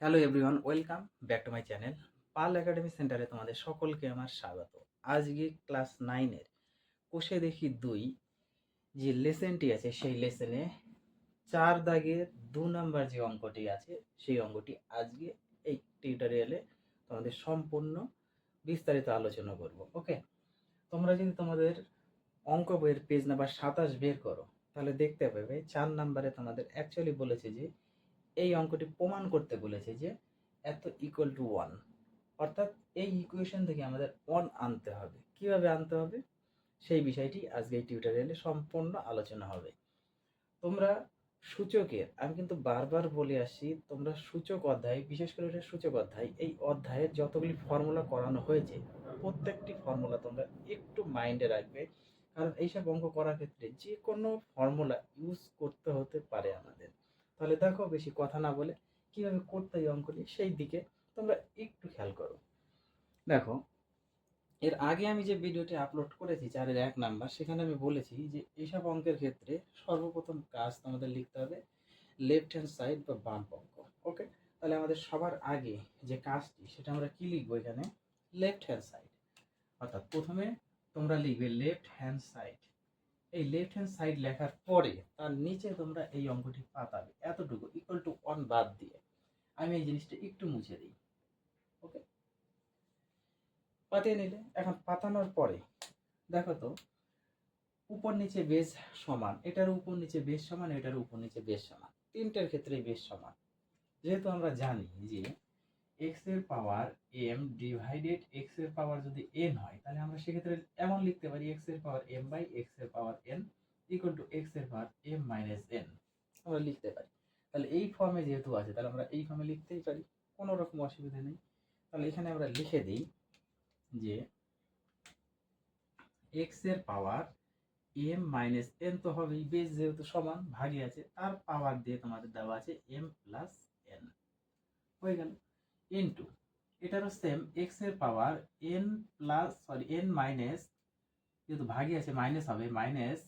Hello everyone, welcome back to my channel Pal academy সেন্টারে তোমাদের সকলকে আমার স্বাগত। আজকে ক্লাস 9-এর কোষে দেখি 2 যে লেসেনটি আছে সেই লেসেনে 4 দাগের 2 নাম্বার যে অঙ্কটি আছে সেই অঙ্কটি আজকে এই টিউটোরিয়ালে তোমাদের সম্পূর্ণ বিস্তারিত আলোচনা করব। ওকে, তোমরা যদি তোমাদের অঙ্ক বইয়ের পেজ নাম্বার 27 বের করো তাহলে দেখতে পাবে 4 নাম্বারে তোমাদের অ্যাকচুয়ালি বলেছে যে এই অঙ্কটি প্রমাণ করতে বলেছে যে এত ইকুয়াল টু 1, অর্থাৎ এই ইকুয়েশন থেকে আমাদের 1 আনতে হবে। কিভাবে আনতে হবে সেই বিষয়টি আজকে এই টিউটোরিয়ালে সম্পূর্ণ আলোচনা হবে। তোমরা সূচকের, আমি কিন্তু বারবার বলে আসি, তোমরা সূচক অধ্যায়, বিশেষ করে এটা সূচক অধ্যায়, এই অধ্যায়ে যতগুলি ফর্মুলা করানো হয়েছে প্রত্যেকটি ফর্মুলা তোমরা একটু মাইন্ডে রাখবে, কারণ এইসব অঙ্ক করার ক্ষেত্রে যে কোনো ফর্মুলা ইউজ করতে হতে পারে আমাদের। তাহলে দেখো, বেশি কথা না বলে কিভাবে করতে হয় অঙ্কটি সেই দিকে তোমরা একটু খেয়াল করো। দেখো, এর আগে আমি যে ভিডিওটি আপলোড করেছি 4-এর 1 নাম্বার, সেখানে আমি বলেছি যে এইসব অঙ্কের ক্ষেত্রে সর্বপ্রথম কাজ তোমাদের লিখতে হবে লেফট হ্যান্ড সাইড বা বাম পক্ষ। ওকে, তাহলে আমাদের সবার আগে যে কাজটি সেটা আমরা কি লিখবো এখানে, লেফট হ্যান্ড সাইড। অর্থাৎ প্রথমে তোমরা লিখবে লেফট হ্যান্ড সাইড। এই লেফট হ্যান্ড সাইড লেখার পরে তার নিচে তোমরা এই অঙ্কটি পাতাবে এতটুকু ইকুয়াল টু 1 বাদ দিয়ে। আমি এই জিনিসটা একটু মুছে দিই। ওকে, পাতিয়ে নিলে। এখন পাতানোর পরে দেখো তো, উপর নিচে বেস সমান, এটার উপর নিচে বেস সমান, এটার উপর নিচে বেস সমান, তিনটের ক্ষেত্রেই বেস সমান। যেহেতু আমরা জানি যে এক্স এর পাওয়ার এম ডিভাইডেড এক্স এর পাওয়ার যদি এন হয়, তাহলে আমরা সেক্ষেত্রে এমন লিখতে পারি এক্স এর পাওয়ার এম বাই এক্স এর power N equal to x এর পাওয়ার এম মাইনাস এন আমরা লিখতে পারি। তাহলে এই ফর্মে যেহেতু আছে, তাহলে আমরা এই ফর্মে লিখতেই পারি, কোনো রকম অসুবিধা নেই। তাহলে এখানে আমরা লিখে দিই যে এক্স এর পাওয়ার এম মাইনাস এন তো হবেই, বেস যেহেতু সমান ভাগে আছে, তার পাওয়ার দিয়ে তোমাদের দেওয়া আছে এম প্লাস এন, হয়ে গেল। ইনটু এটারও সেম এক্স এর power N plus N minus, যেহেতু ভাগে আছে মাইনাস হবে, মাইনাস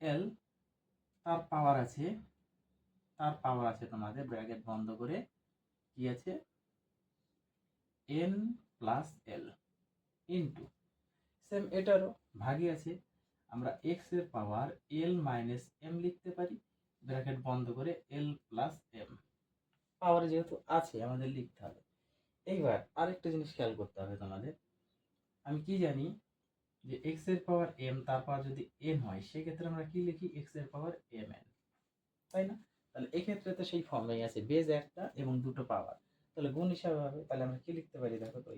এল, তার পাওয়ার আছে তোমাদের ব্র্যাকেট বন্ধ করে কি আছে, N plus L, into same এটারও ভাগে আছে, আমরা এক্স এর পাওয়ার এল মাইনাস এম লিখতে পারি, ব্র্যাকেট বন্ধ করে এল প্লাস এম, পাওয়ার যেহেতু আছে আমাদের লিখতে হবে। এইবার আরেকটা জিনিস খেয়াল করতে হবে তোমাদের, আমি কি জানি যে এক্স এর পাওয়ার এম, তার পাওয়ার যদি এন হয় সেক্ষেত্রে আমরা কি লিখি, এক্স এর পাওয়ার এম এন, তাই না? তাহলে এক্ষেত্রে তো সেই ফর্মেই আছে, বেজ একটা এবং দুটো পাওয়ার, তাহলে গুণ হিসাবে হবে। তাহলে আমরা কি লিখতে পারি দেখো তো,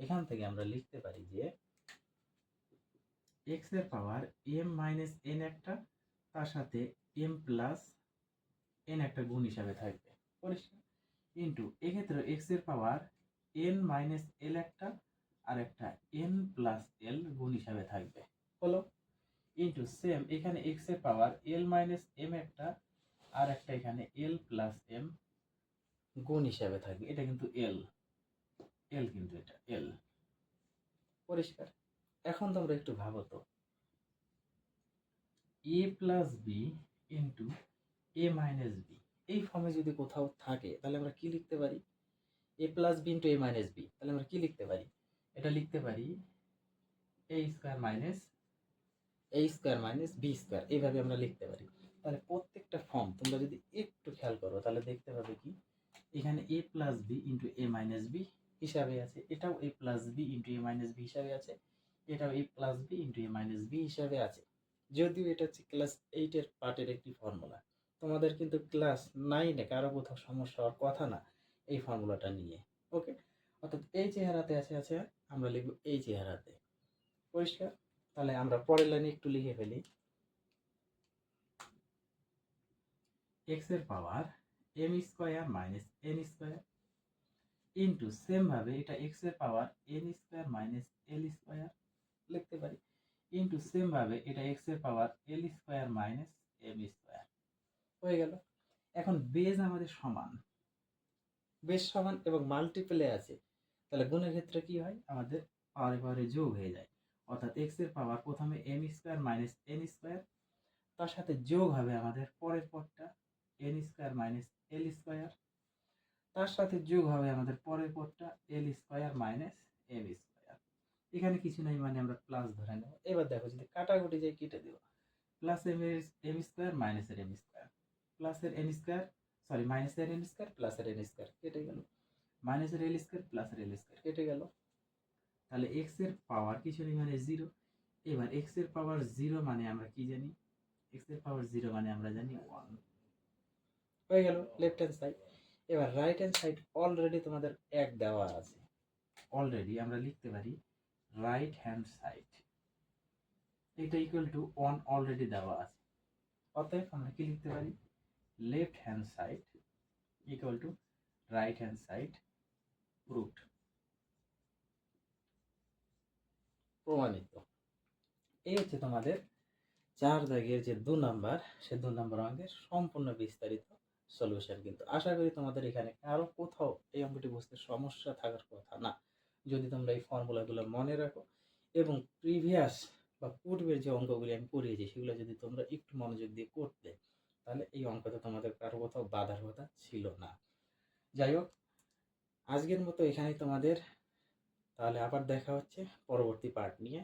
এখান থেকে আমরা লিখতে পারি যে এক্স এর পাওয়ার এম মাইনাস এন একটা, তার সাথে এম প্লাস এন একটা গুণ হিসাবে থাকবে, পরিষ্কার। ইন্টু এক্ষেত্রে এক্স এর পাওয়ার এন মাইনাস এল একটা, আর একটা এন প্লাস এল গুণ হিসাবে থাকবে, হলো। ইন্টু সেম এখানে এক্স এর পাওয়ার এল মাইনাস এম একটা, আর একটা এখানে এল প্লাস এম গুণ হিসাবে থাকবে, এটা কিন্তু এল, কিন্তু এটা এল, পরিষ্কার। এখন তোমরা একটু ভাবো তো, এ প্লাস বি ইন্টু এ মাইনাস বি এই ফর্মে যদি কোথাও থাকে, তাহলে আমরা কি লিখতে পারি, এ প্লাস বি ইন্টু এ মাইনাস বি, তাহলে আমরা কি লিখতে পারি, এটা লিখতে পারি এ স্কোয়ার মাইনাস বি স্কোয়ার, এইভাবে আমরা লিখতে পারি। তাহলে প্রত্যেকটা ফর্ম তোমরা যদি একটু খেয়াল করো তাহলে দেখতে পাবে কি, এখানে এ প্লাস বি ইন্টু এ মাইনাস বি হিসাবে আছে, এটাও এ প্লাস বি ইন্টু এ মাইনাস বি হিসাবে আছে, এটাও এ প্লাস বি ইন্টু এ মাইনাস বি হিসাবে আছে। যদিও এটা হচ্ছে ক্লাস 8-এর পার্টের একটি ফর্মুলা, তোমাদের কিন্তু ক্লাস 9-এ কারো কোথাও সমস্যা হওয়ার কথা না এই ফর্মুলাটা নিয়ে। ওকে, অর্থাৎ এই চেহারাতে আছে, আমরা লিখব এই চেহারাতে, পরিষ্কার। তাহলে আমরা পরের লাইনে একটু লিখে ফেলি, এক্স এর power M square minus N square into same ভাবে এটা এক্স এর power N square minus L square লিখতে পারি, ইন্টু সেম ভাবে এটা এক্স এর power L square minus M square, হয়ে গেল। এখন বেজ আমাদের সমান, বেজ সমান এবং মাল্টিপ্লে আছে, তাহলে গুণের ক্ষেত্রে কি হয়, আমাদের পাওয়ারে পাওয়ারে যোগ হয়ে যায়, অর্থাৎ এক্স এর পাওয়ার প্রথমে M square minus N square, তার সাথে যোগ হবে আমাদের পরের পদটা N square minus L square, তার সাথে যোগ হবে আমাদের পরের পদটা L square minus M square. এখানে কিছু নাই মানে আমরা প্লাস ধরে নেব। এবার দেখো যদি কাটাকুটি যায় কেটে দেবো, প্লাস এম স্কোয়ার মাইনাসের এম স্কোয়ার প্লাসের এন স্কোয়ার, সরি মাইনাসের এন স্কোয়ার প্লাসের এন স্কোয়ার কেটে গেল, মাইনাসের এল স্কোয়ার প্লাসের এল স্কোয়ার কেটে গেল। তাহলে এক্স এর পাওয়ার কিছু নেই মানে জিরো। এবার এক্স এর পাওয়ার জিরো মানে আমরা কি জানি, এক্স এর পাওয়ার জিরো মানে আমরা জানি ওয়ান। হয়ে গেল লেফট হ্যান্ড সাইড। এবার রাইট হ্যান্ড সাইড অলরেডি তোমাদের এক দেওয়া আছে, অলরেডি আমরা লিখতে পারি রাইট হ্যান্ড সাইড এটা ইকুয়াল টু ওয়ান অলরেডি দেওয়া আছে। অতএব আমরা কি লিখতে পারি, left hand side equal to right hand side root. প্রমাণিত। এই হচ্ছে তোমাদের 4 দাগের যে 2 নাম্বার, সে 2 নাম্বার অঙ্কের সম্পূর্ণ বিস্তারিত সলিউশন। কিন্তু আশা করি তোমাদের এখানে কারো কোথাও এই অঙ্কটি বুঝতে সমস্যা থাকার কথা না, যদি তোমরা এই ফর্মুলাগুলো মনে রাখো এবং প্রিভিয়াস বা পূর্বের যে অঙ্কগুলি আমি করিয়েছি সেগুলো যদি তোমরা একটু মনোযোগ দিয়ে করতে, তাহলে এই অঙ্কটা তোমাদের কারো কোথাও বাধার কথা ছিল না। যাই হোক, আজকের মতো এখানেই তোমাদের, তাহলে আবার দেখা হচ্ছে পরবর্তী পার্ট নিয়ে।